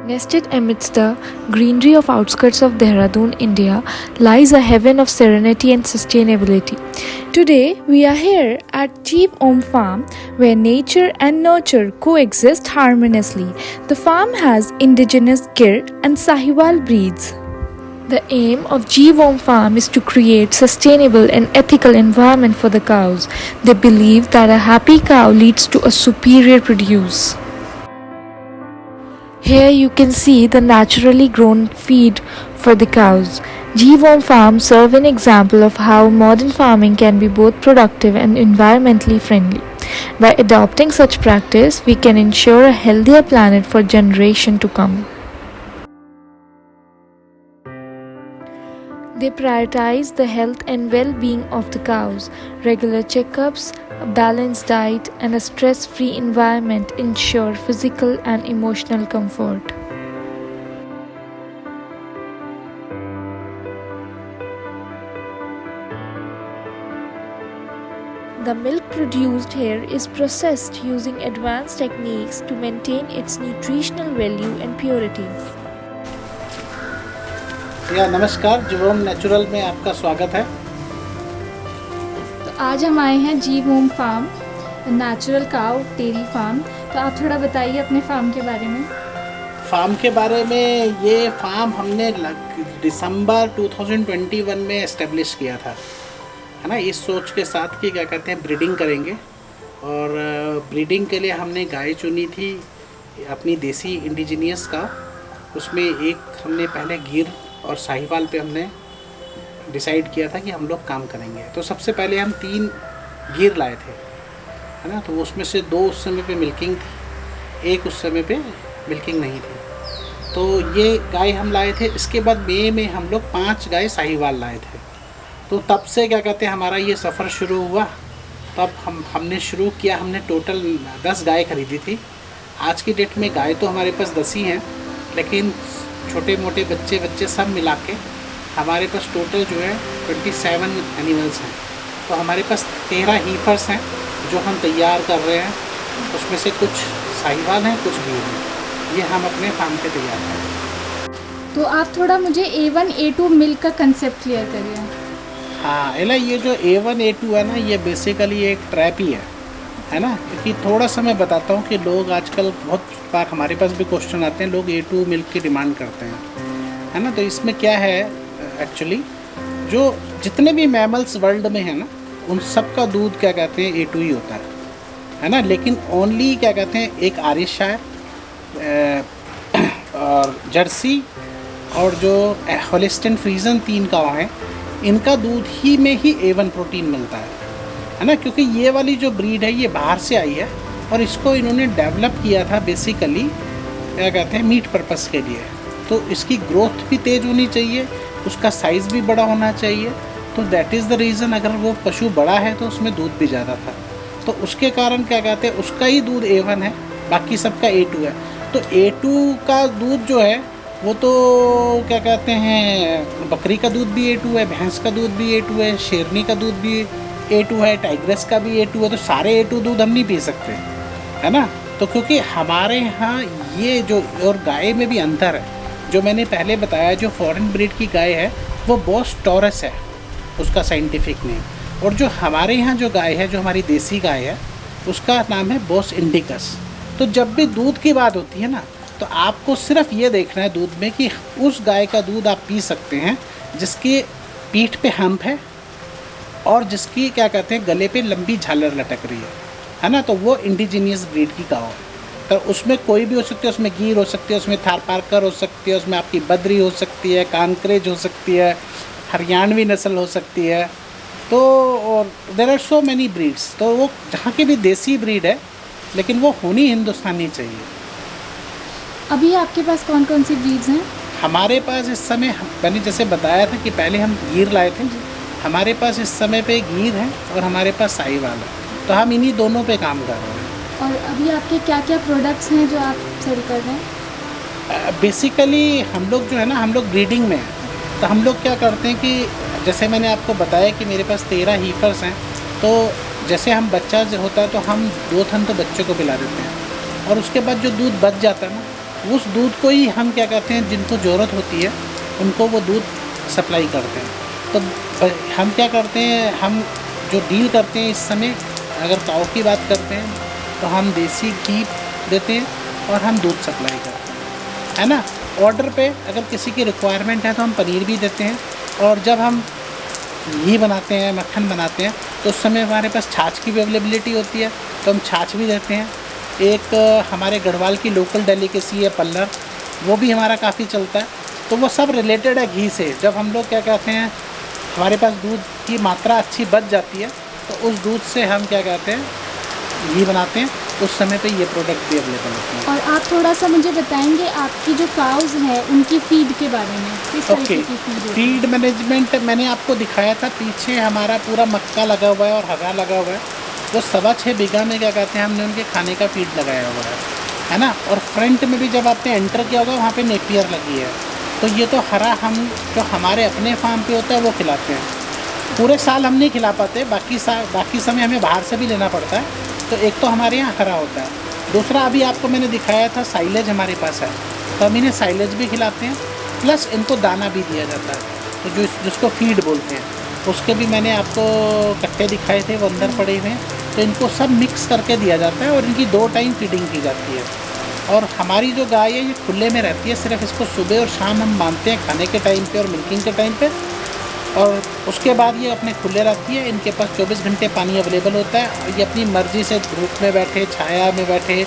Nested amidst the greenery of outskirts of Dehradun, India, lies a heaven of serenity and sustainability. Today, we are here at Jeev Om Farm, where nature and nurture coexist harmoniously. The farm has indigenous Gir and Sahiwal breeds. The aim of Jeev Om Farm is to create sustainable and ethical environment for the cows. They believe that a happy cow leads to a superior produce. Here you can see the naturally grown feed for the cows. Jeev Om Farm serve an example of how modern farming can be both productive and environmentally friendly. By adopting such practice, we can ensure a healthier planet for generations to come. They prioritize the health and well-being of the cows. Regular checkups, a balanced diet, and a stress-free environment ensure physical and emotional comfort. The milk produced here is processed using advanced techniques to maintain its nutritional value and purity. नमस्कार, जीव ओम natural में आपका स्वागत है। तो आज हम आए हैं Jeev Om farm, natural cow dairy farm. तो आप थोड़ा बताइए अपने फार्म के बारे में। फार्म के बारे में, ये फार्म हमने दिसंबर 2021 में इस्टेब्लिश किया था, है ना, इस सोच के साथ कि क्या कहते हैं ब्रीडिंग करेंगे। और ब्रीडिंग के लिए हमने गाय चुनी थी अपनी देसी इंडिजीनियस का। उसमें एक हमने पहले गिर और साहिवाल पे हमने डिसाइड किया था कि हम लोग काम करेंगे। तो सबसे पहले हम 3 गिर लाए थे, है ना। तो उसमें से 2 उस समय पे मिल्किंग थी, एक उस समय पे मिल्किंग नहीं थी। तो ये गाय हम लाए थे। इसके बाद मई में हम लोग 5 गाय साहिवाल लाए थे। तो तब से क्या कहते हैं हमारा ये सफ़र शुरू हुआ। तब हमने शुरू किया। हमने टोटल 10 गाय खरीदी थी। आज की डेट में गाय तो हमारे पास 10 ही हैं, लेकिन छोटे मोटे बच्चे सब मिला के हमारे पास टोटल जो है 27 एनिमल्स हैं। तो हमारे पास 13 हीफर्स हैं जो हम तैयार कर रहे हैं। उसमें से कुछ साहिवाल हैं, कुछ गिर हैं। ये हम अपने फार्म पे तैयार कर रहे हैं। तो आप थोड़ा मुझे A1 A2 मिल्क का कंसेप्ट क्लियर करिए। हाँ एला, ये जो A1 A2 है ना, ये बेसिकली एक ट्रैप ही है ना। क्योंकि थोड़ा सा मैं बताता हूँ कि लोग आजकल बहुत बार हमारे पास भी क्वेश्चन आते हैं, लोग A2 मिल्क की डिमांड करते हैं, है ना। तो इसमें क्या है एक्चुअली, जो जितने भी मैमल्स वर्ल्ड में है ना, उन सब का दूध क्या कहते हैं A2 ही होता है ना। लेकिन ओनली क्या कहते हैं एक आयरशायर और जर्सी और जो होलिस्टीन फ्रीजन 3 काऊ हैं, इनका दूध ही में ही A1 प्रोटीन मिलता है ना। क्योंकि ये वाली जो ब्रीड है ये बाहर से आई है और इसको इन्होंने डेवलप किया था बेसिकली क्या कहते हैं मीट पर्पस के लिए। तो इसकी ग्रोथ भी तेज़ होनी चाहिए, उसका साइज़ भी बड़ा होना चाहिए। तो दैट इज़ द रीज़न, अगर वो पशु बड़ा है तो उसमें दूध भी ज़्यादा था। तो उसके कारण क्या कहते हैं उसका ही दूध A1 है, बाकी सबका A2 है। तो A2 का दूध जो है वो तो क्या कहते हैं बकरी का दूध भी A2 है, भैंस का दूध भी A2 है, शेरनी का दूध भी A2 है, टाइग्रेस का भी A2 है। तो सारे A2 दूध हम नहीं पी सकते, है ना। तो क्योंकि हमारे यहाँ ये जो, और गाय में भी अंतर है। जो मैंने पहले बताया, जो फॉरेन ब्रीड की गाय है वो बॉस टॉरस है उसका साइंटिफिक नेम। और जो हमारे यहाँ जो गाय है, जो हमारी देसी गाय है, उसका नाम है बॉस इंडिकस। तो जब भी दूध की बात होती है ना, तो आपको सिर्फ ये देखना है दूध में कि उस गाय का दूध आप पी सकते हैं जिसके पीठ पे हम्प है और जिसकी क्या कहते हैं गले पे लंबी झालर लटक रही है ना। तो वो इंडिजीनियस ब्रीड की काऊ है। तो उसमें कोई भी हो सकती है, उसमें गिर हो सकती है, उसमें थारपारकर हो सकती है, उसमें आपकी बद्री हो सकती है, कानक्रेज हो सकती है, हरियाणवी नस्ल हो सकती है। तो और there are so many breeds. तो वो जहाँ की भी देसी ब्रीड है, लेकिन वो होनी हिंदुस्तानी चाहिए। अभी आपके पास कौन कौन सी ब्रीड्स हैं? हमारे पास इस समय, मैंने जैसे बताया था कि पहले हम गिर लाए थे, हमारे पास इस समय पे गिर है और हमारे पास साहिवाल है। तो हम इन्हीं दोनों पे काम कर रहे हैं। और अभी आपके क्या क्या प्रोडक्ट्स हैं जो आप सेल कर रहे हैं? बेसिकली हम लोग जो है ना, हम लोग ब्रीडिंग में हैं। तो हम लोग क्या करते हैं कि जैसे मैंने आपको बताया कि मेरे पास 13 हीफर्स हैं। तो जैसे हम बच्चा जो होता है तो हम 2 थन तो बच्चे को पिला देते हैं, और उसके बाद जो दूध बच जाता है ना, उस दूध को ही हम क्या कहते हैं, जिनको ज़रूरत होती है उनको वो दूध सप्लाई करते हैं। तो हम क्या करते हैं, हम जो डील करते हैं इस समय, अगर काऊ की बात करते हैं तो हम देसी घी देते हैं और हम दूध सप्लाई करते हैं, है ना। ऑर्डर पे अगर किसी की रिक्वायरमेंट है तो हम पनीर भी देते हैं, और जब हम घी बनाते हैं, मक्खन बनाते हैं, तो उस समय हमारे पास छाछ की भी अवेलेबिलिटी होती है, तो हम छाछ भी देते हैं। एक हमारे गढ़वाल की लोकल डेलिकेसी है पल्लर, वो भी हमारा काफ़ी चलता है। तो वो सब रिलेटेड है घी से। जब हम लोग क्या कहते हैं, हमारे पास दूध की मात्रा अच्छी बच जाती है, तो उस दूध से हम क्या कहते हैं, घी बनाते हैं। उस समय पे ये प्रोडक्ट भी अवेलेबल होते हैं। और आप थोड़ा सा मुझे बताएंगे आपकी जो काउज है उनकी फीड के बारे में, किस तरीके ओके, की फीड होती है? फीड मैनेजमेंट मैंने आपको दिखाया था, पीछे हमारा पूरा मक्का लगा हुआ है और हरा लगा हुआ है। वो 6.25 बीघा में क्या कहते हैं, हमने उनके खाने का फीड लगाया हुआ है ना। और फ्रंट में भी जब आपने एंटर किया होगा वहाँ पे नेपियर लगी है। तो ये तो हरा हम जो हमारे अपने फार्म पे होता है वो खिलाते हैं। पूरे साल हम नहीं खिला पाते, बाकी समय हमें बाहर से भी लेना पड़ता है। तो एक तो हमारे यहाँ हरा होता है, दूसरा अभी आपको मैंने दिखाया था साइलेज हमारे पास है, तो हम इन्हें साइलेज भी खिलाते हैं, प्लस इनको दाना भी दिया जाता है, तो जिसको फीड बोलते हैं। उसके भी मैंने आपको कट्टे दिखाए थे, वो अंदर पड़े हुए हैं। तो इनको सब मिक्स करके दिया जाता है और इनकी 2 टाइम फीडिंग की जाती है। और हमारी जो गाय है ये खुले में रहती है, सिर्फ इसको सुबह और शाम हम बांधते हैं खाने के टाइम पे और मिल्किंग के टाइम पे, और उसके बाद ये अपने खुले रहती है। इनके पास 24 घंटे पानी अवेलेबल होता है, और ये अपनी मर्ज़ी से धूप में बैठे, छाया में बैठे,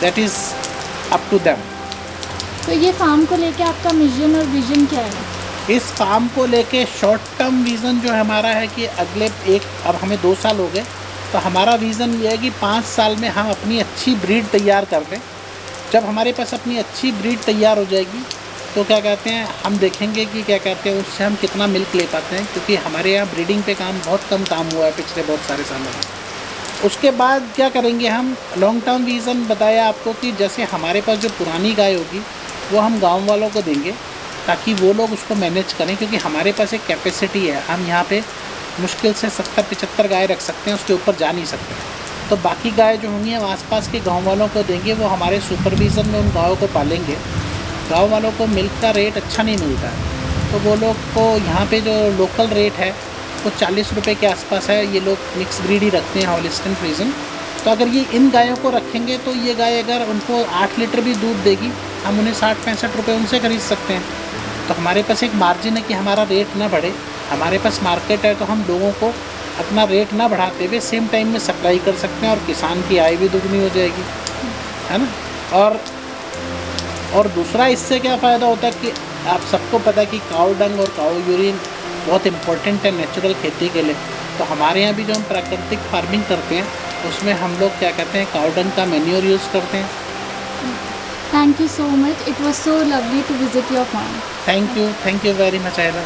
that is up to them. तो ये फार्म को लेके आपका मिशन और विजन क्या है? इस फार्म को लेके शॉर्ट टर्म विज़न जो हमारा है कि अब हमें 2 साल हो गए, तो हमारा विज़न ये है कि 5 साल में हम अपनी अच्छी ब्रीड तैयार कर दें। जब हमारे पास अपनी अच्छी ब्रीड तैयार हो जाएगी तो क्या कहते हैं, हम देखेंगे कि क्या कहते हैं उससे हम कितना मिल्क ले पाते हैं, क्योंकि हमारे यहाँ ब्रीडिंग पे बहुत कम काम हुआ है पिछले बहुत सारे सालों में। उसके बाद क्या करेंगे, हम लॉन्ग टर्म विज़न बताया आपको कि जैसे हमारे पास जो पुरानी गाय होगी वो हम गाँव वालों को देंगे ताकि वो लोग उसको मैनेज करें, क्योंकि हमारे पास एक कैपेसिटी है, हम यहाँ पे मुश्किल से 70-75 गाय रख सकते हैं, उसके ऊपर जा नहीं सकते। तो बाकी गाय जो होंगी हम आसपास के गांव वालों को देंगे, वो हमारे सुपरविज़न में उन गायों को पालेंगे। गांव वालों को मिल्क का रेट अच्छा नहीं मिलता है, तो वो लोग को यहाँ पे जो लोकल रेट है वो 40 रुपये के आसपास है। ये लोग मिक्स ब्रीड ही रखते हैं, हॉलिस्टन फ्रीजन। तो अगर ये इन गायों को रखेंगे तो ये गाय अगर उनको 8 लीटर भी दूध देगी, हम उन्हें 60-65 रुपये उनसे खरीद सकते हैं। तो हमारे पास एक मार्जिन है कि हमारा रेट ना बढ़े, हमारे पास मार्केट है, तो हम लोगों को अपना रेट ना बढ़ाते हुए सेम टाइम में सप्लाई कर सकते हैं, और किसान की आय भी दुगनी हो जाएगी, है ना। और दूसरा इससे क्या फ़ायदा होता है कि आप सबको पता है कि काऊ डंग और काऊ यूरिन बहुत इम्पोर्टेंट है नेचुरल खेती के लिए। तो हमारे यहाँ भी जो हम प्राकृतिक फार्मिंग करते हैं उसमें हम लोग क्या कहते हैं, काऊ डंग का मैन्योर यूज़ करते हैं। Thank you so much, it was so lovely to visit your farm. Thank you very much आयला।